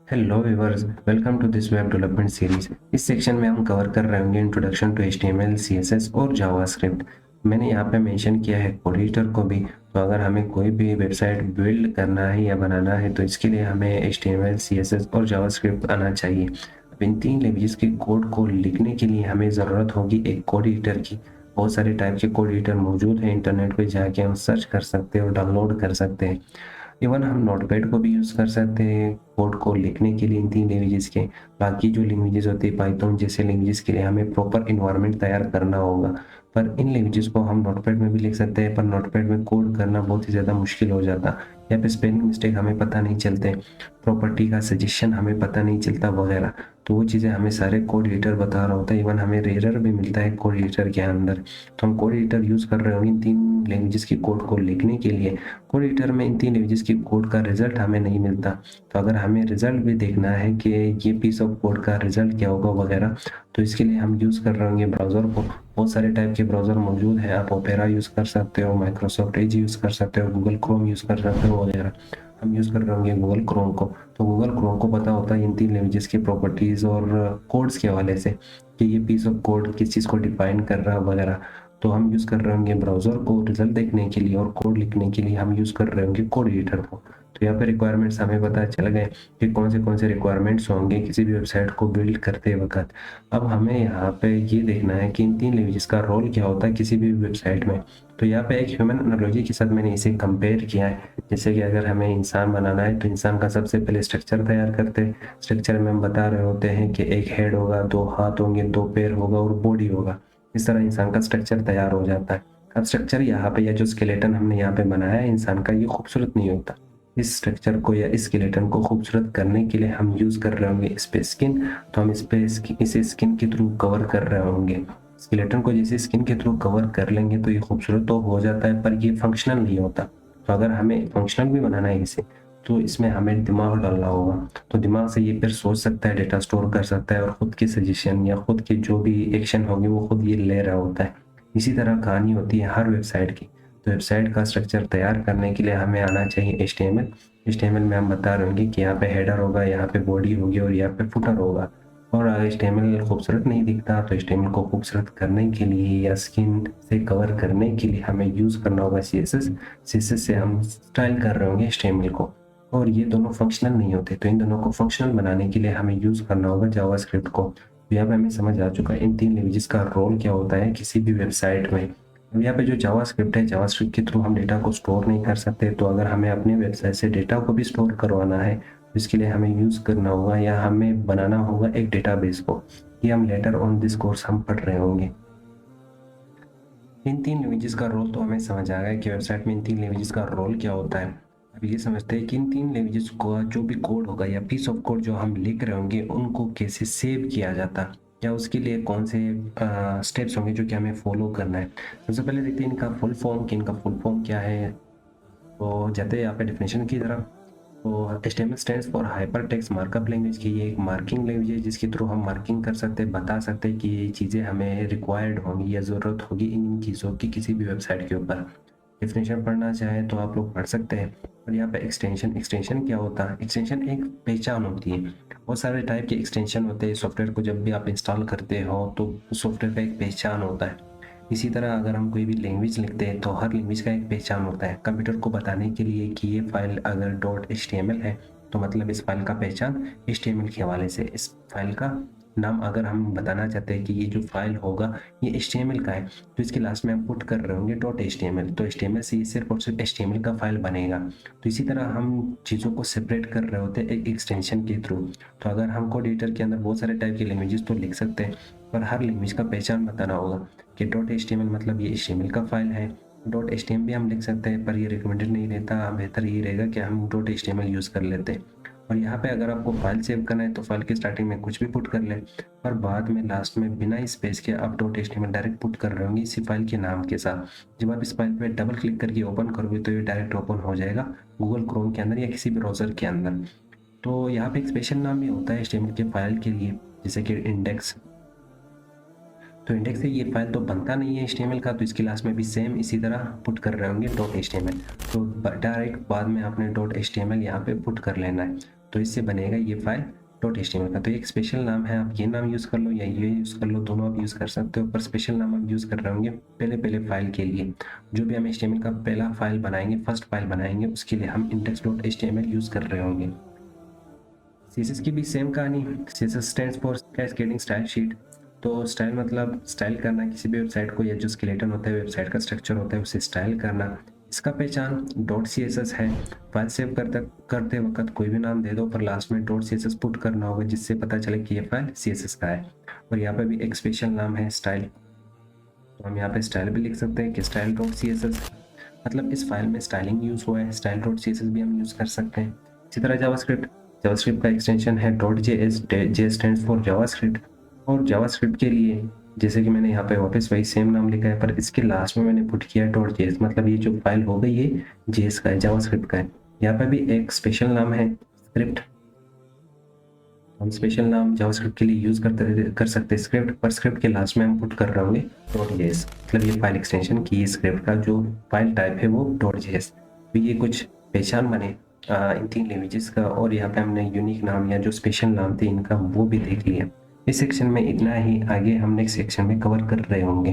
Hello viewers, welcome to this web development series. इस section में हम कवर कर रहे होंगे इंट्रोडक्शन टू एचटीएमएल, सीएसएस और जावास्क्रिप्ट। मैंने यहाँ पे मेंशन किया है कोड एडिटर को भी। तो अगर हमें कोई भी वेबसाइट बिल्ड करना है या बनाना है तो इसके लिए हमें एचटीएमएल, सीएसएस और जावास्क्रिप्ट आना चाहिए। अब इन तीन लैंग्वेजेस के कोड को लिखने के लिए हमें ज़रूरत होगी एक कोड एडिटर की। बहुत सारे टाइप के कोड एडिटर मौजूद हैं, इंटरनेट पे जाके हम सर्च कर सकते हैं और डाउनलोड कर सकते हैं। इवन हम नोटपैड को भी यूज़ कर सकते हैं कोड को लिखने के लिए इन तीन लैंग्वेजेस के। बाकी जो लैंग्वेजेस होती है पाइथन जैसे लैंग्वेजेस के लिए हमें प्रॉपर इन्वायरमेंट तैयार करना होगा। पर इन लैंग्वेजेस को हम नोटपैड में भी लिख सकते हैं, पर नोटपैड में कोड करना बहुत ही ज़्यादा मुश्किल हो जाता। या फिर स्पेलिंग मिस्टेक हमें पता नहीं चलते, प्रॉपर्टी का सजेशन हमें पता नहीं चलता वगैरह। तो वो चीज़ें हमें सारे कोड एडिटर बता रहा होता है। इवन हमें एरर भी मिलता है कोड एडिटर के अंदर। तो हम कोड एडिटर यूज़ कर रहे होंगे इन तीन लैंग्वेजेस की कोड को लिखने के लिए। कोड एडिटर में इन तीन लैंग्वेजेस की कोड का रिजल्ट हमें नहीं मिलता। तो अगर हमें रिजल्ट भी देखना है कि ये पीस ऑफ कोड का रिजल्ट क्या होगा वगैरह, तो इसके लिए हम यूज़ कर रहे होंगे ब्राउज़र को। बहुत सारे टाइप के ब्राउज़र मौजूद हैं, आप ओपेरा यूज़ कर सकते हो, माइक्रोसॉफ्ट एज यूज़ कर सकते हो, गूगल क्रोम यूज़ कर सकते हो वगैरह। हम यूज़ कर रहे होंगे गूगल क्रोम को। तो गूगल क्रोम को पता होता है इन तीन लैंग्वेजेस की प्रॉपर्टीज़ और कोड्स के हवाले से कि ये पीस ऑफ कोड किस चीज़ को डिफाइन कर रहा है वगैरह। तो हम यूज़ कर रहे होंगे ब्राउज़र को रिजल्ट देखने के लिए, और कोड लिखने के लिए हम यूज़ कर रहे होंगे कोड एडिटर को। तो यहाँ पे रिक्वायरमेंट्स हमें पता चल गए कि कौन से रिक्वायरमेंट्स होंगे किसी भी वेबसाइट को बिल्ड करते वक्त। अब हमें यहाँ पे ये देखना है कि इन तीन लैंग्वेजेस का रोल क्या होता है किसी भी वेबसाइट में। तो यहाँ पे एक ह्यूमन एनालॉजी के साथ मैंने इसे कंपेयर किया है। जैसे कि अगर हमें इंसान बनाना है तो इंसान का सबसे पहले स्ट्रक्चर तैयार करते हैं। स्ट्रक्चर में हम बता रहे होते हैं कि एक हेड होगा, दो हाथ होंगे, दो पैर होगा और बॉडी होगा। इस तरह इंसान का स्ट्रक्चर तैयार हो जाता है। अब स्ट्रक्चर यहाँ पे या जो स्केलेटन हमने यहाँ पे बनाया है इंसान का, ये खूबसूरत नहीं होता। इस स्ट्रक्चर को या इस स्केलेटन को खूबसूरत करने के लिए हम यूज़ कर रहे होंगे इस पे स्किन। तो हम इसे स्किन के थ्रू कवर कर रहे होंगे। स्केलेटन को जैसे स्किन के थ्रू कवर कर लेंगे तो ये खूबसूरत तो हो जाता है, पर ये फंक्शनल नहीं होता। तो अगर हमें फंक्शनल भी बनाना है इसे, तो इसमें हमें दिमाग डालना होगा। तो दिमाग से ये फिर सोच सकता है, डेटा स्टोर कर सकता है और खुद के सजेशन या खुद के जो भी एक्शन होंगे वो खुद ये ले रहा होता है। इसी तरह कहानी होती है हर वेबसाइट की। तो वेबसाइट का स्ट्रक्चर तैयार करने के लिए हमें आना चाहिए HTML। HTML में हम बता रहे होंगे कि यहाँ पे हेडर होगा, यहाँ पे बॉडी होगी और यहाँ पे फुटर होगा। और अगर HTML खूबसूरत नहीं दिखता तो HTML को खूबसूरत करने के लिए या स्किन से कवर करने के लिए हमें यूज़ करना होगा CSS। CSS से हम स्टाइल कर रहे होंगे HTML को। और ये दोनों फंक्शनल नहीं होते, तो इन दोनों को फंक्शनल बनाने के लिए हमें यूज़ करना होगा जावास्क्रिप्ट को। तो यहाँ पे हमें समझ आ चुका है इन तीन लैंग्वेजेस का रोल क्या होता है किसी भी वेबसाइट में। अब यहाँ पे जो जावास्क्रिप्ट है, जावास्क्रिप्ट के थ्रू हम डेटा को स्टोर नहीं कर सकते। तो अगर हमें अपने वेबसाइट से डेटा को भी स्टोर करवाना है तो इसके लिए हमें यूज़ करना होगा या हमें बनाना होगा एक डेटाबेस को। ये हम लेटर ऑन दिस कोर्स हम पढ़ रहे होंगे। इन तीन लैंग्वेजेस का रोल तो हमें समझ आ गया कि वेबसाइट में इन तीन लैंग्वेजेस का रोल क्या होता है। अब ये समझते हैं कि इन तीन लैंग्वेजेस को जो भी कोड होगा या पीस ऑफ कोड जो हम लिख रहे होंगे उनको कैसे सेव किया जाता, या उसके लिए कौन से स्टेप्स होंगे जो कि हमें फॉलो करना है। सबसे पहले देखते हैं इनका फुल फॉर्म कि इनका फुल फॉर्म क्या है। तो जाते हैं यहाँ पे डेफिनेशन की तरफ। तो HTML stands for hyper text markup language की। ये एक मार्किंग लैंग्वेज है जिसके थ्रू हम मार्किंग कर सकते हैं, बता सकते हैं कि ये चीज़ें हमें रिक्वायर्ड होंगी या ज़रूरत होगी इन चीज़ों की किसी भी वेबसाइट के ऊपर। डेफिनेशन पढ़ना चाहें तो आप लोग पढ़ सकते हैं। और यहाँ पे एक्सटेंशन क्या होता है? एक्सटेंशन एक पहचान होती है। बहुत सारे टाइप के एक्सटेंशन होते हैं। सॉफ्टवेयर को जब भी आप इंस्टॉल करते हो तो सॉफ्टवेयर का एक पहचान होता है। इसी तरह अगर हम कोई भी लैंग्वेज लिखते हैं तो हर लैंग्वेज का एक पहचान होता है कंप्यूटर को बताने के लिए कि ये फाइल अगर .html है तो मतलब इस फाइल का पहचान HTML के हवाले से। इस फाइल का नाम अगर हम बताना चाहते हैं कि ये जो फाइल होगा ये HTML का है तो इसके लास्ट में हम पुट कर रहे होंगे .html। तो HTML से ये सिर्फ और सिर्फ HTML का फाइल बनेगा। तो इसी तरह हम चीज़ों को सेपरेट कर रहे होते हैं एक एक्सटेंशन के थ्रू। तो अगर हम कोड एडिटर के अंदर बहुत सारे टाइप की लैंग्वेजेस तो लिख सकते हैं, पर हर लैंग्वेज का पहचान बताना होगा कि .html मतलब ये HTML का फाइल है। .html भी हम लिख सकते हैं पर ये रिकमेंडेड नहीं रहता, बेहतर ये रहेगा कि हम .html यूज़ कर लेते हैं। और यहाँ पे अगर आपको फाइल सेव करना है तो फाइल की स्टार्टिंग में कुछ भी पुट कर ले, पर बाद में लास्ट में बिना स्पेस के आप .html डायरेक्ट पुट कर रहे होंगे इसी फाइल के नाम के साथ। जब आप इस फाइल पे डबल क्लिक करके ओपन करोगे तो ये डायरेक्ट ओपन हो जाएगा गूगल क्रोम के अंदर या किसी भी ब्राउज़र के अंदर। तो यहाँ पे एक स्पेशल नाम भी होता है HTML के फाइल के लिए, जैसे कि इंडेक्स। तो इंडेक्स से ये फाइल तो बनता नहीं है HTML का, तो इसकी लास्ट में भी सेम इसी तरह पुट कर रहे होंगे .html। तो डायरेक्ट बाद में आपने .html यहाँ पे पुट कर लेना है। तो इससे बनेगा ये फाइल डॉट HTML का। तो एक स्पेशल नाम है, आप ये नाम यूज़ कर लो या ये यूज़ कर लो, दोनों आप यूज़ कर सकते हो, पर स्पेशल नाम आप यूज़ कर रहे होंगे पहले फाइल के लिए। जो भी हम HTML का पहला फाइल बनाएंगे, फर्स्ट फाइल बनाएंगे, उसके लिए हम इंडेक्स डॉट HTML यूज़ कर रहे होंगे। CSS की भी सेम कहानी। CSS stands for cascading style sheet. तो स्टाइल मतलब स्टाइल करना किसी भी वेबसाइट को, या जो स्केलेटन होता है, वेबसाइट का स्ट्रक्चर होता है, उसे स्टाइल करना। इसका पहचान डॉट CSS है। फाइल सेव करते वक्त कोई भी नाम दे दो, पर लास्ट में डॉट CSS पुट करना होगा, जिससे पता चले कि ये फाइल CSS का है। और यहाँ पे भी एक स्पेशल नाम है स्टाइल, तो हम यहाँ पे स्टाइल भी लिख सकते हैं कि स्टाइल डॉट CSS, मतलब इस फाइल में स्टाइलिंग यूज हुआ है। स्टाइल डॉट CSS भी हम यूज कर सकते हैं। इसी तरह जावास्क्रिप्ट का एक्सटेंशन है dot JS। J stands for JavaScript. और जावास्क्रिप्ट के लिए जैसे कि मैंने यहाँ पे वापस वही सेम नाम लिखा है, पर इसके लास्ट में मैंने पुट किया है डॉट JS, मतलब ये जो फाइल हो गई ये JS का है, जावास्क्रिप्ट का है। यहाँ पे भी एक स्पेशल नाम है स्क्रिप्ट। हम स्पेशल नाम जावास्क्रिप्ट के लिए यूज कर सकते हैं स्क्रिप्ट, पर स्क्रिप्ट के लास्ट में हम पुट कर रहे होंगे डॉट JS, मतलब ये फाइल एक्सटेंशन की स्क्रिप्ट का जो फाइल टाइप है वो डॉट JS। तो ये कुछ पहचान बने इन 3 लैंग्वेजेस का। और यहाँ पे हमने यूनिक नाम या जो स्पेशल नाम थे इनका वो भी देख लिया। इस सेक्शन में इतना ही, आगे हम नेक्स्ट सेक्शन में कवर कर रहे होंगे।